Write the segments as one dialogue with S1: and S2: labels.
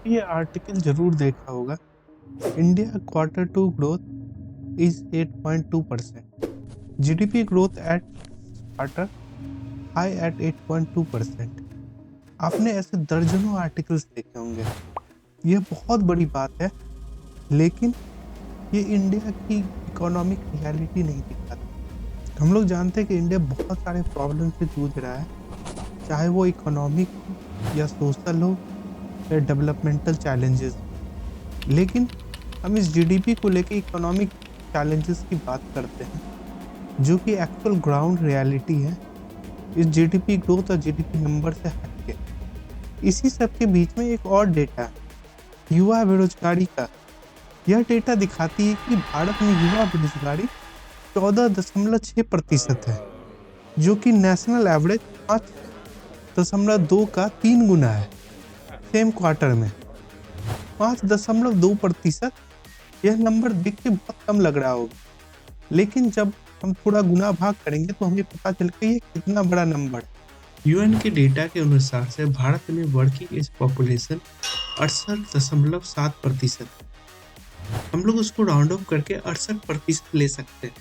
S1: आपने ये आर्टिकल जरूर देखा होगा। India Q2 growth is 8.2%, GDP growth at quarter high at 8.2%। आपने ऐसे दर्जनों आर्टिकल्स देखे होंगे। ये बहुत बड़ी बात है, लेकिन ये इंडिया की इकोनॉमिक रियलिटी नहीं दिखाता। हम लोग जानते हैं कि इंडिया बहुत सारे प्रॉब्लम से जूझ रहा है, चाहे वो इकोनॉमिक हो या सोशल हो या डेवलपमेंटल चैलेंजेस। लेकिन हम इस जीडीपी को लेके इकोनॉमिक चैलेंजेस की बात करते हैं, जो कि एक्चुअल ग्राउंड रियलिटी है इस जीडीपी ग्रोथ और जीडीपी नंबर से हटके। इसी सब के बीच में एक और डेटा है, युवा बेरोजगारी का। यह डेटा दिखाती है कि भारत में युवा बेरोजगारी 14.6% है, जो कि नेशनल एवरेज 5.2 का 3 गुना है। सेम क्वार्टर में 5.2%। यह नंबर देख के बहुत कम लग रहा होगा, लेकिन जब हम थोड़ा गुना भाग करेंगे तो हमें पता चलेगा ये कितना बड़ा नंबर है। यूएन के डेटा के अनुसार से भारत में वर्किंग एज पॉपुलेशन 68.7%। हम लोग उसको राउंड ऑफ करके 68% ले सकते हैं।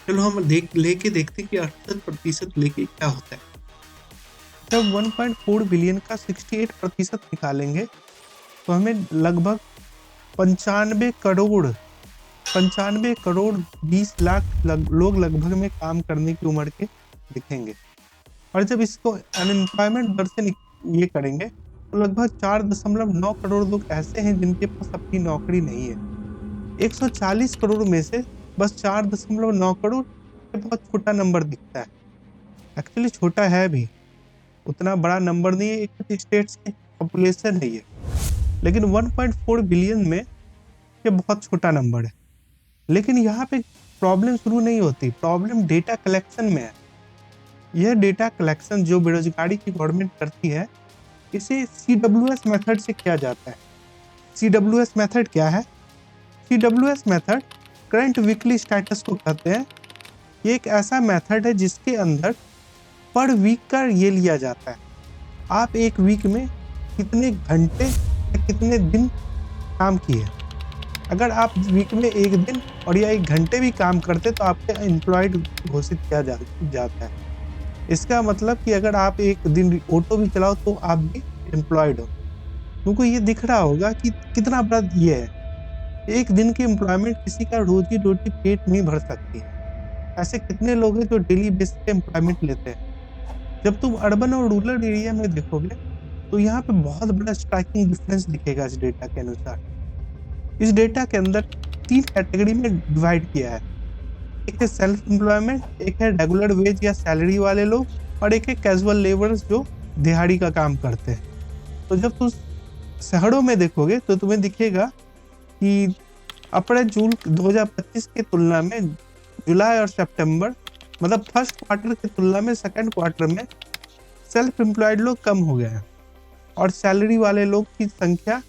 S1: चलो हम लेके देखते हैं कि 68% लेके क्या होता है। जब 1.4 बिलियन का 68% निकालेंगे तो हमें लगभग 95 करोड़ 20 लाख लोग लगभग में काम करने की उम्र के दिखेंगे। और जब इसको अनएम्प्लॉयमेंट दर से ये करेंगे तो लगभग 4.9 करोड़ लोग ऐसे हैं जिनके पास अपनी नौकरी नहीं है। 140 करोड़ में से बस 4.9 करोड़ बहुत छोटा नंबर दिखता है। एक्चुअली छोटा है भी, उतना बड़ा नंबर नहीं है, एक स्टेट्स की पॉपुलेशन है ये। लेकिन 1.4 बिलियन में ये बहुत छोटा नंबर है। लेकिन यहाँ पे प्रॉब्लम शुरू नहीं होती, प्रॉब्लम डेटा कलेक्शन में है। यह डेटा कलेक्शन जो बेरोजगारी की गवर्नमेंट करती है, इसे CWS मेथड से किया जाता है। CWS मेथड क्या है? CWS method current weekly status को कहते हैं। ये एक ऐसा मेथड है जिसके अंदर पर वीक का ये लिया जाता है, आप एक वीक में कितने घंटे या कितने दिन काम किए। अगर आप वीक में एक दिन और या एक घंटे भी काम करते तो आपके एम्प्लॉयड घोषित किया जाता है। इसका मतलब कि अगर आप एक दिन ऑटो भी चलाओ तो आप भी एम्प्लॉयड हो। तुमको ये दिख रहा होगा कि कितना बड़ा ये है। एक दिन की एम्प्लॉयमेंट किसी का रोजी रोटी पेट नहीं भर सकती है। ऐसे कितने लोग हैं जो डेली बेसिस पे एम्प्लॉयमेंट लेते हैं। जब तुम अर्बन और रूरल एरिया में देखोगे तो यहाँ पे बहुत बड़ा स्ट्राइकिंग डिफरेंस दिखेगा इस डेटा के अनुसार। इस डेटा के अंदर 3 कैटेगरी में डिवाइड किया है। एक है सेल्फ एम्प्लॉयमेंट, एक है रेगुलर वेज या सैलरी वाले लोग, और एक है कैजुअल लेबर्स जो दिहाड़ी का काम करते हैं। तो जब तुम शहरों में देखोगे तो तुम्हें दिखेगा कि अप्रैल जून 2025 की तुलना में जुलाई और सितंबर, मतलब फर्स्ट क्वार्टर की तुलना में सेकंड क्वार्टर में सेल्फ एम्प्लॉयड लोग कम हो गए हैं और सैलरी वाले लोग की संख्या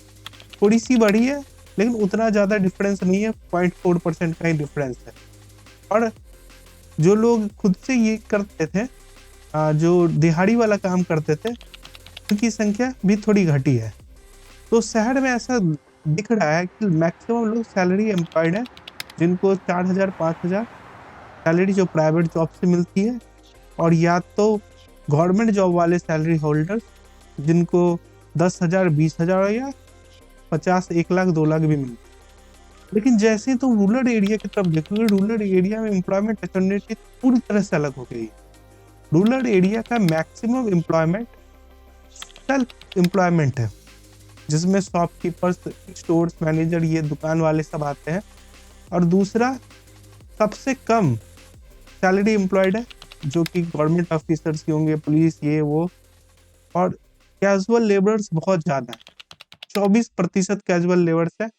S1: थोड़ी सी बढ़ी है, लेकिन उतना ज़्यादा डिफरेंस नहीं है, 0.4% का ही डिफरेंस है। और जो लोग खुद से ये करते थे, जो दिहाड़ी वाला काम करते थे, उनकी संख्या भी थोड़ी घटी है। तो शहर में ऐसा दिख रहा है कि मैक्सिमम लोग सैलरी एम्प्लॉयड है, जिनको 4,000 5,000 सैलरी जो प्राइवेट जॉब से मिलती है, और या तो गवर्नमेंट जॉब वाले सैलरी होल्डर्स जिनको 10,000 20,000 या 50 1 लाख 2 लाख भी मिलती है। लेकिन जैसे तुम रूरल एरिया की तरफ देखोगे, रूरल एरिया में एम्प्लॉयमेंट अपॉर्चुनिटी पूरी तरह से अलग हो गई। रूरल एरिया का मैक्सिमम एम्प्लॉयमेंट सेल्फ एम्प्लॉयमेंट है, जिसमें शॉपकीपर्स, स्टोर्स मैनेजर, ये दुकान वाले सब आते हैं। और दूसरा सबसे कम सैलरी एम्प्लॉयड है, जो कि गवर्नमेंट ऑफिसर्स ही होंगे, पुलिस ये वो। और कैजुअल लेबर्स बहुत ज़्यादा है, 24% कैजुअल लेबर्स है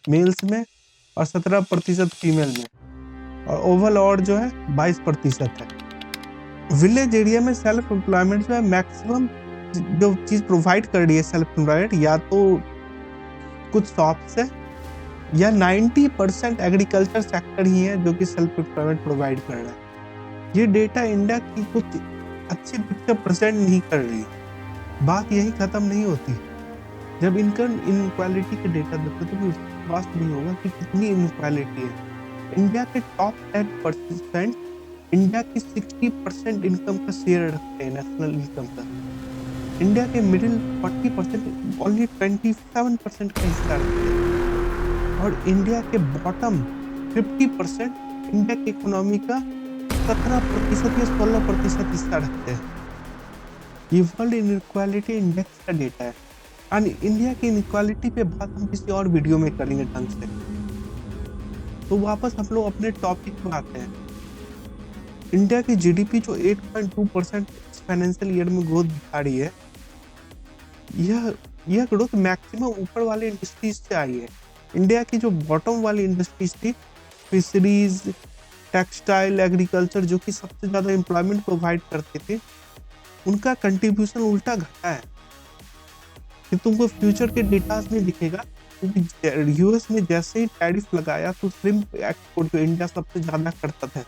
S1: मेल्स में और 17% फीमेल में, और ओवरऑल जो है 22% है। विलेज एरिया में सेल्फ एम्प्लॉयमेंट जो है मैक्सिमम जो चीज़ प्रोवाइड कर रही है सेल्फ एम्प्लॉयड, या तो कुछ शॉप्स है या 90% एग्रीकल्चर सेक्टर ही है जो कि सेल्फ एम्प्लॉयमेंट प्रोवाइड कर रहा है। ये डेटा इंडिया की कुछ अच्छी पिक्चर प्रेजेंट नहीं कर रही। बात यही खत्म नहीं होती। जब इनकम इनक्वालिटी के डेटा देखते हो तो विश्वास नहीं होगा कि कितनी इनक्वालिटी है। इंडिया के टॉप 10% इंडिया की 60% इनकम का शेयर रखते हैं, नेशनल इनकम का। इंडिया के मिडिल 40% ओनली 27% का हिस्सा रखते हैं। और इंडिया के बॉटम 50% इंडिया की इकोनॉमी का 17% या 16% हिस्सा रखते हैं। ये वर्ल्ड इनइक्वालिटी इंडेक्स का डेटा है। और इंडिया की इनइक्वालिटी पे बात हम किसी और वीडियो में करेंगे ढंग से। तो वापस हम लोग अपने टॉपिक पे आते हैं। इंडिया की जीडीपी जो 8.2% फाइनेंशियल ईयर में ग्रोथ दिखा रही है, यह ग्रोथ मैक्सिमम ऊपर वाले इंडस्ट्रीज से आई है। इंडिया की जो बॉटम वाली इंडस्ट्रीज थी, फिशरीज, टेक्सटाइल, एग्रीकल्चर, जो कि सबसे ज्यादा एम्प्लॉयमेंट प्रोवाइड करते थे, उनका कंट्रीब्यूशन उल्टा घटा है। कि तुमको फ्यूचर के डेटास में दिखेगा, क्योंकि यूएस ने जैसे ही टैरिफ लगाया तो श्रिम्प एक्सपोर्ट जो इंडिया सबसे ज्यादा करता था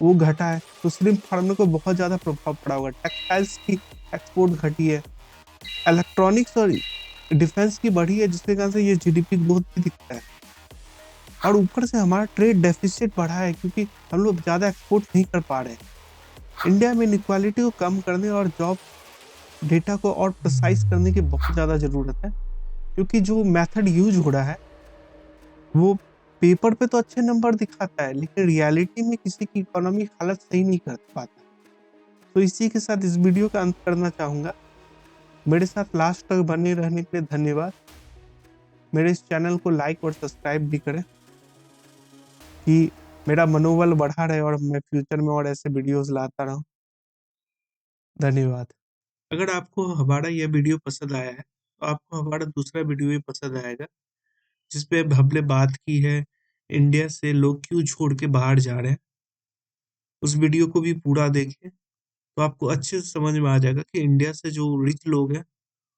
S1: वो घटा है। तो श्रिम्प फार्मर को बहुत ज्यादा प्रभाव पड़ा होगा। टेक्सटाइल्स की एक्सपोर्ट घटी है, इलेक्ट्रॉनिक्स और डिफेंस की बढ़ी है, जिसके कारण से ये जीडीपी ग्रोथ भी दिखता है। और ऊपर से हमारा ट्रेड डेफिसिट बढ़ा है क्योंकि हम लोग ज्यादा एक्सपोर्ट नहीं कर पा रहे। इंडिया में इनइक्वालिटी को कम करने और जॉब डेटा को और प्रिसाइज करने की बहुत ज्यादा जरूरत है, क्योंकि जो मेथड यूज हो रहा है वो पेपर पे तो अच्छे नंबर दिखाता है, लेकिन रियलिटी में किसी की इकोनॉमिक हालत सही नहीं कर पाता। तो इसी के साथ इस वीडियो का अंत करना चाहूंगा। मेरे साथ लास्ट तक बने रहने के लिए धन्यवाद। मेरे इस चैनल को लाइक और सब्सक्राइब भी करें कि मेरा मनोबल बढ़ा रहे और मैं फ्यूचर में और ऐसे वीडियोस लाता रहूं। धन्यवाद। अगर आपको हमारा यह वीडियो पसंद आया है तो आपको हमारा दूसरा वीडियो भी पसंद आएगा, जिसपे हमने बात की है इंडिया से लोग क्यों छोड़ के बाहर जा रहे हैं। उस वीडियो को भी पूरा देखें तो आपको अच्छे से समझ में आ जाएगा कि इंडिया से जो रिच लोग हैं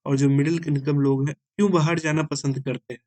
S1: और जो मिडिल इनकम लोग हैं क्यों बाहर जाना पसंद करते हैं।